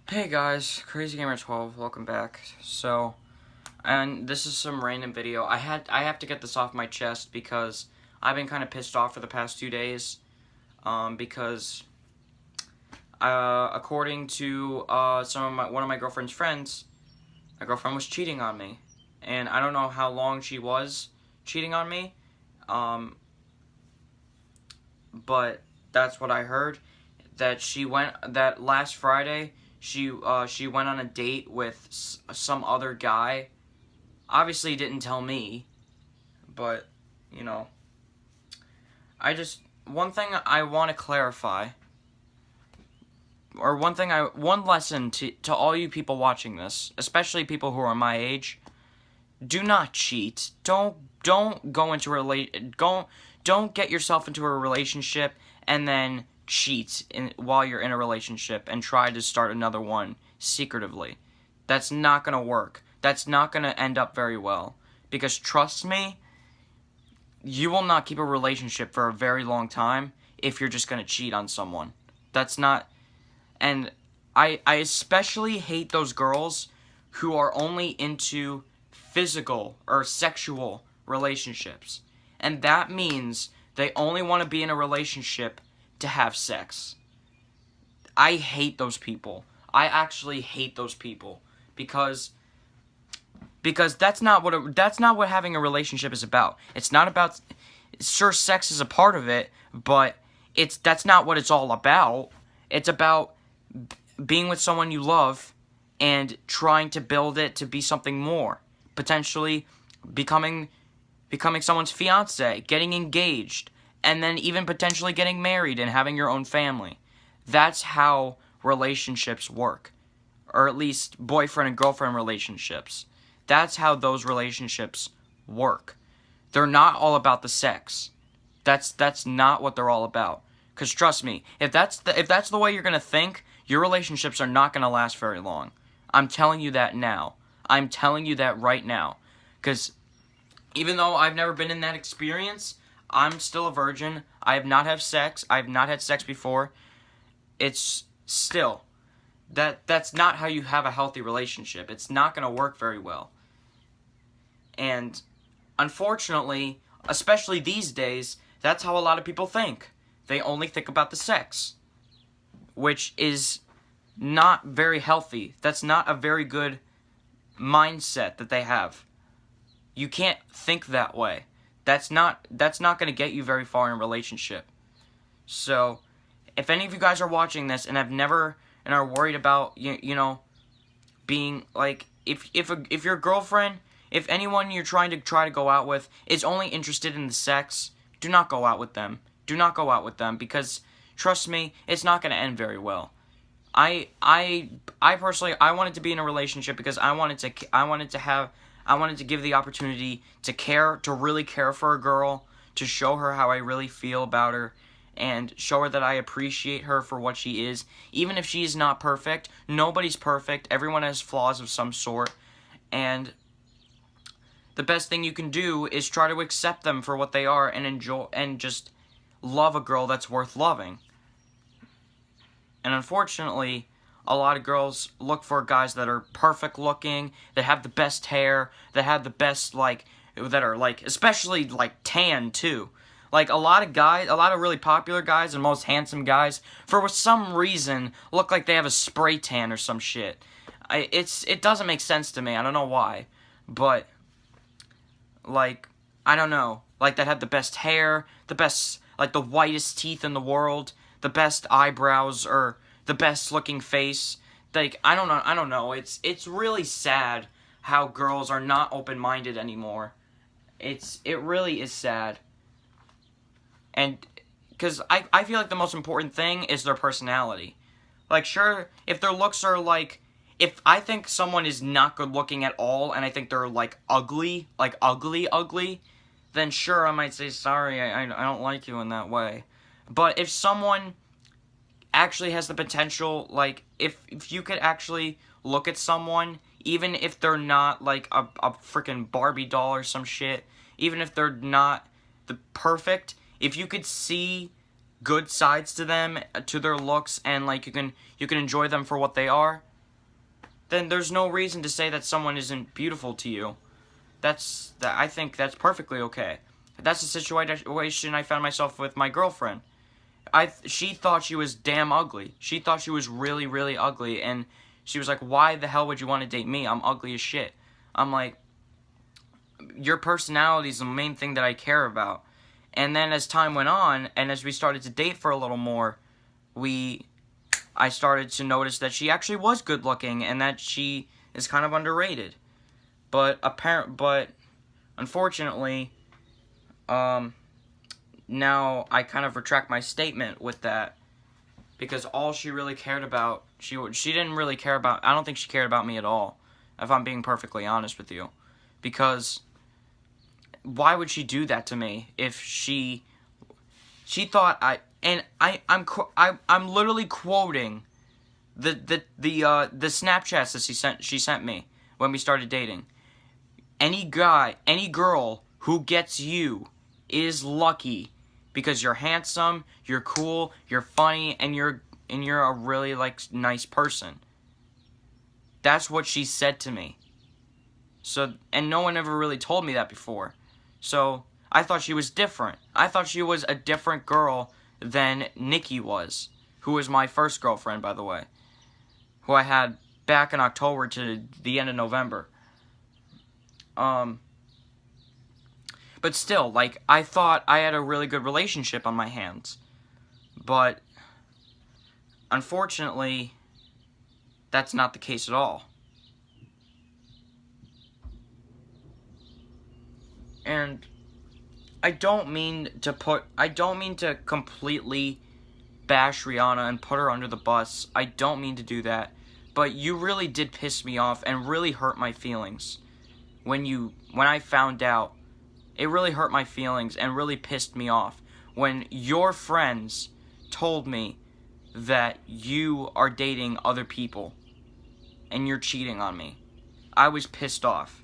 Hey guys, Crazy Gamer 12, welcome back. And this is some random video. I have to get this off my chest because I've been kind of pissed off for the past 2 days. Because according to one of my girlfriend's friends, my girlfriend was cheating on me, and I don't know how long she was cheating on me. But that's what I heard. That last Friday. She went on a date with some other guy. Obviously didn't tell me, but you know, one thing I want to clarify, or one lesson to all you people watching this, especially people who are my age: do not cheat. Don't go into don't get yourself into a relationship and then cheat while you're in a relationship and try to start another one secretively. That's not going to work. That's not going to end up very well. Because trust me, you will not keep a relationship for a very long time if you're just going to cheat on someone. That's not... And I especially hate those girls who are only into physical or sexual relationships. And that means they only want to be in a relationship to have sex. I hate those people. I actually hate those people because that's not what having a relationship is about. It's not about... Sure, sex is a part of it, but that's not what it's all about. It's about being with someone you love and trying to build it to be something more. Potentially becoming someone's fiance, getting engaged, and then even potentially getting married and having your own family. That's how relationships work. Or at least boyfriend and girlfriend relationships. That's how those relationships work. They're not all about the sex. That's not what they're all about. Because trust me, if that's the way you're going to think, your relationships are not going to last very long. I'm telling you that now. I'm telling you that right now. Because even though I've never been in that experience, I'm still a virgin. I have not had sex. I have not had sex before. It's still, that's not how you have a healthy relationship. It's not going to work very well. And unfortunately, especially these days, that's how a lot of people think. They only think about the sex, which is not very healthy. That's not a very good mindset that they have. You can't think that way. That's not going to get you very far in a relationship. So, if any of you guys are watching this and have never and are worried about being like, if your girlfriend, if anyone you're trying to go out with is only interested in the sex, do not go out with them. Do not go out with them, because trust me, it's not going to end very well. I personally, I wanted to be in a relationship because I wanted to give the opportunity to really care for a girl, to show her how I really feel about her, and show her that I appreciate her for what she is. Even if she is not perfect, nobody's perfect, everyone has flaws of some sort, and the best thing you can do is try to accept them for what they are and enjoy and just love a girl that's worth loving. And unfortunately, a lot of girls look for guys that are perfect looking, that have the best hair, that have the best, that are, especially, tan, too. A lot of really popular guys and most handsome guys, for some reason, look like they have a spray tan or some shit. It doesn't make sense to me. I don't know why. But, I don't know. That have the best hair, the best, the whitest teeth in the world, the best eyebrows, or the best looking face. I don't know. It's really sad how girls are not open-minded anymore. It really is sad. And because I feel like the most important thing is their personality. Sure, if their looks are if I think someone is not good looking at all and I think they're ugly, ugly, then sure, I might say, sorry, I don't like you in that way. But if someone actually has the potential, if you could actually look at someone, even if they're not a freaking Barbie doll or some shit, even if they're not the perfect, if you could see good sides to them, to their looks, and you can enjoy them for what they are, then there's no reason to say that someone isn't beautiful to you. I think that's perfectly okay. That's the situation I found myself with my girlfriend. She thought she was damn ugly. She thought she was really, really ugly, and she was like, why the hell would you want to date me? I'm ugly as shit. I'm like, your personality is the main thing that I care about. And then as time went on, and as we started to date for a little more, I started to notice that she actually was good looking, and that she is kind of underrated. But unfortunately, now I kind of retract my statement with that, because all she really cared about, she didn't really care about, I don't think she cared about me at all, if I'm being perfectly honest with you. Because why would she do that to me if she thought I'm literally quoting the Snapchats that she sent me when we started dating. Any girl who gets you is lucky, because you're handsome, you're cool, you're funny, and you're a really nice person. That's what she said to me. So, and no one ever really told me that before. So, I thought she was different. I thought she was a different girl than Nikki was, who was my first girlfriend, by the way, who I had back in October to the end of November. But still, I thought I had a really good relationship on my hands. But, unfortunately, that's not the case at all. And I don't mean to completely bash Rihanna and put her under the bus. I don't mean to do that. But you really did piss me off and really hurt my feelings. When I found out, it really hurt my feelings and really pissed me off when your friends told me that you are dating other people and you're cheating on me. I was pissed off.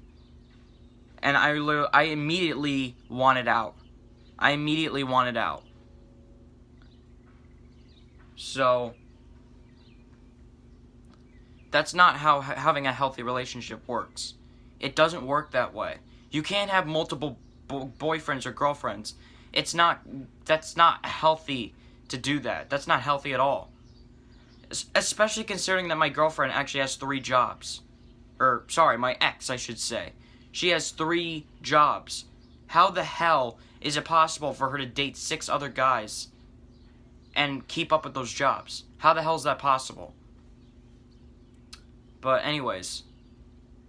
And I immediately wanted out. So, that's not how having a healthy relationship works. It doesn't work that way. You can't have multiple boyfriends or girlfriends. That's not healthy to do that. That's not healthy at all. Especially considering that my girlfriend actually has 3 jobs. My ex, I should say. She has 3 jobs. How the hell is it possible for her to date 6 other guys and keep up with those jobs? How the hell is that possible? But anyways,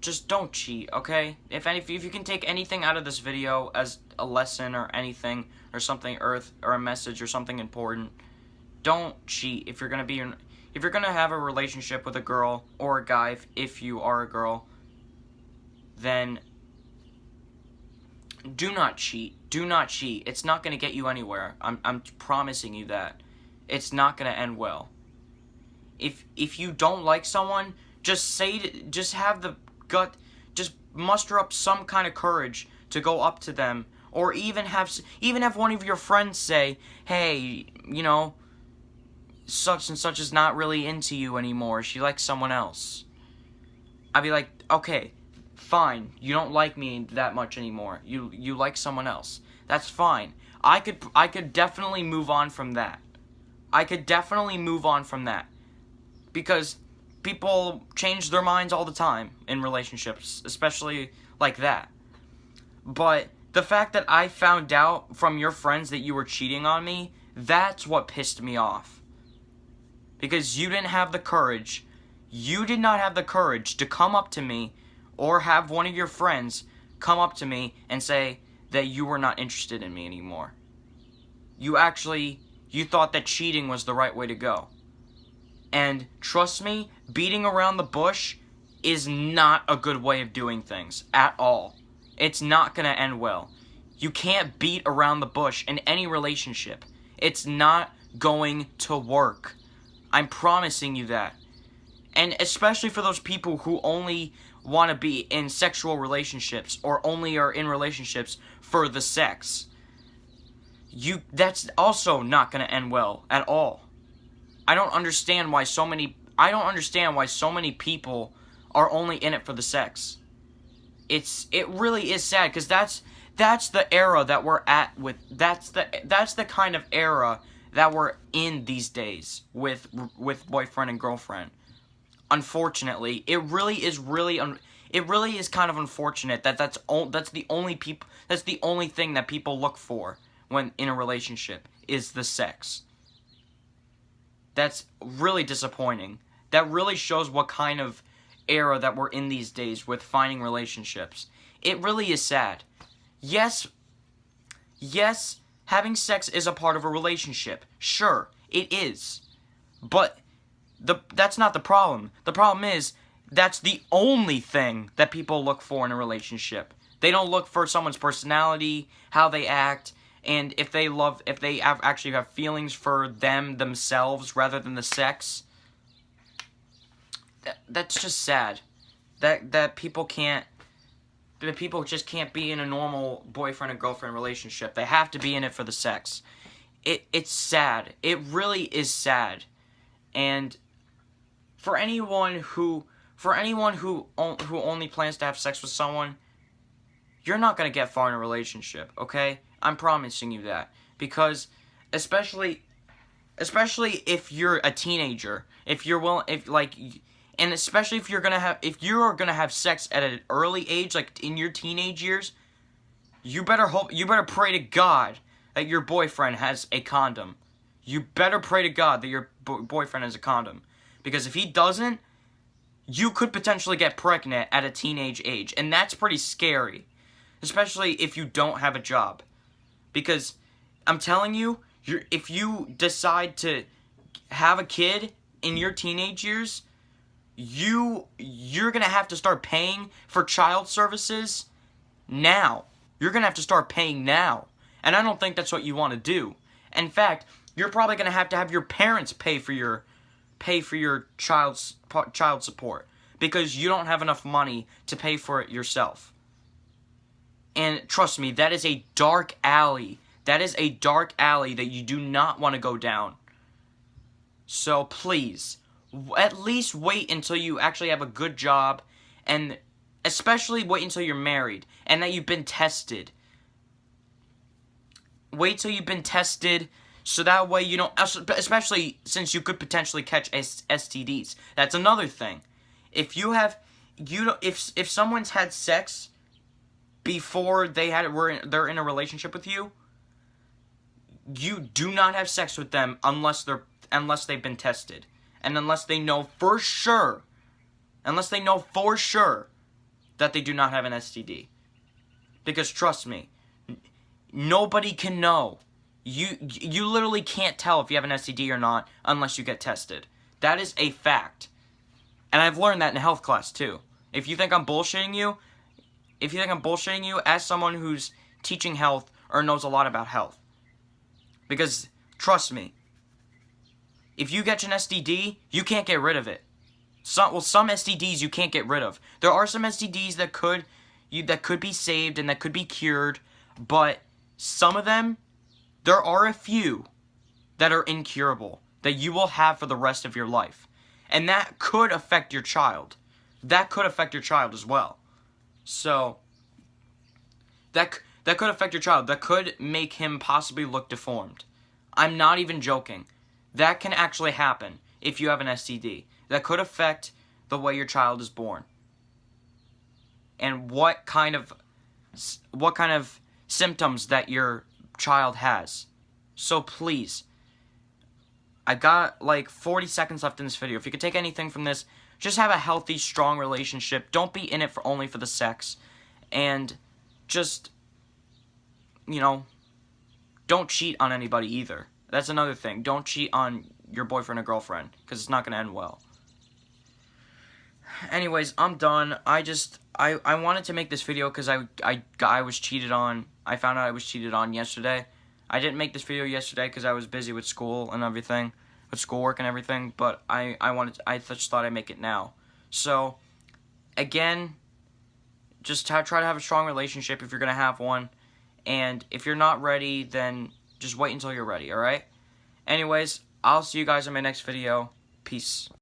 just don't cheat, okay? If you can take anything out of this video as a lesson or anything or something, or a message or something important, don't cheat if you're gonna have a relationship with a girl or a guy. If you are a girl, then do not cheat. Do not cheat. It's not gonna get you anywhere. I'm promising you that. It's not gonna end well. If you don't like someone, just have the gut, just muster up some kind of courage to go up to them, or even have one of your friends say, hey, such and such is not really into you anymore, she likes someone else. I'd be like, okay, fine, you don't like me that much anymore, you like someone else, that's fine. I could definitely move on from that. Because people change their minds all the time in relationships, especially like that. But the fact that I found out from your friends that you were cheating on me, that's what pissed me off. Because you didn't have the courage. You did not have the courage to come up to me or have one of your friends come up to me and say that you were not interested in me anymore. You thought that cheating was the right way to go. And trust me, beating around the bush is not a good way of doing things at all. It's not going to end well. You can't beat around the bush in any relationship. It's not going to work. I'm promising you that. And especially for those people who only want to be in sexual relationships or only are in relationships for the sex. That's also not going to end well at all. I don't understand why so many people are only in it for the sex. It really is sad, because that's the era that we're at with that's the kind of era that we're in these days with boyfriend and girlfriend. Unfortunately, it really is kind of unfortunate that that's the only thing that people look for when in a relationship is the sex. That's really disappointing. That really shows what kind of era that we're in these days with finding relationships. It really is sad. Yes, having sex is a part of a relationship. Sure, it is. But that's not the problem. The problem is that's the only thing that people look for in a relationship. They don't look for someone's personality, how they act, and if they actually have feelings for themselves rather than the sex. That's just sad. That people just can't be in a normal boyfriend and girlfriend relationship. They have to be in it for the sex. It's sad. It really is sad. And for anyone who only plans to have sex with someone, you're not going to get far in a relationship, okay? I'm promising you that. Because especially if you're a teenager, and especially if you're gonna have sex at an early age, like in your teenage years, you better pray to God that your boyfriend has a condom. You better pray to God that your boyfriend has a condom, because if he doesn't, you could potentially get pregnant at a teenage age, and that's pretty scary, especially if you don't have a job. Because I'm telling you, if you decide to have a kid in your teenage years, you're gonna have to start paying for child services now. You're gonna have to start paying now, and I don't think that's what you want to do. In fact, you're probably gonna have your parents pay for your child support, because you don't have enough money to pay for it yourself. And trust me, that is a dark alley. That is a dark alley that you do not want to go down. So please, at least wait until you actually have a good job, and especially wait until you're married and that you've been tested. Wait till you've been tested, so that way you don't, especially since you could potentially catch STDs. That's another thing. If someone's had sex before they're in a relationship with you, you do not have sex with them unless they've been tested, and unless they know for sure that they do not have an STD. Because trust me, nobody can know. You literally can't tell if you have an STD or not unless you get tested. That is a fact. And I've learned that in health class too. If you think I'm bullshitting you, ask someone who's teaching health or knows a lot about health. Because trust me, if you get an STD, you can't get rid of it. Some STDs you can't get rid of. There are some STDs that could be saved and that could be cured, but some of them, there are a few that are incurable, that you will have for the rest of your life. And that could affect your child. That could affect your child as well. So, that could affect your child. That could make him possibly look deformed. I'm not even joking. That can actually happen if you have an STD. That could affect the way your child is born. And what kind of symptoms that your child has. So please, I got like 40 seconds left in this video. If you could take anything from this, just have a healthy, strong relationship. Don't be in it only for the sex. And just, don't cheat on anybody either. That's another thing. Don't cheat on your boyfriend or girlfriend, because it's not going to end well. Anyways, I'm done. I wanted to make this video because I was cheated on. I found out I was cheated on yesterday. I didn't make this video yesterday because I was busy with school and everything, with schoolwork and everything, but I just thought I'd make it now. So, again, just try to have a strong relationship if you're going to have one, and if you're not ready, then just wait until you're ready, alright? Anyways, I'll see you guys in my next video. Peace.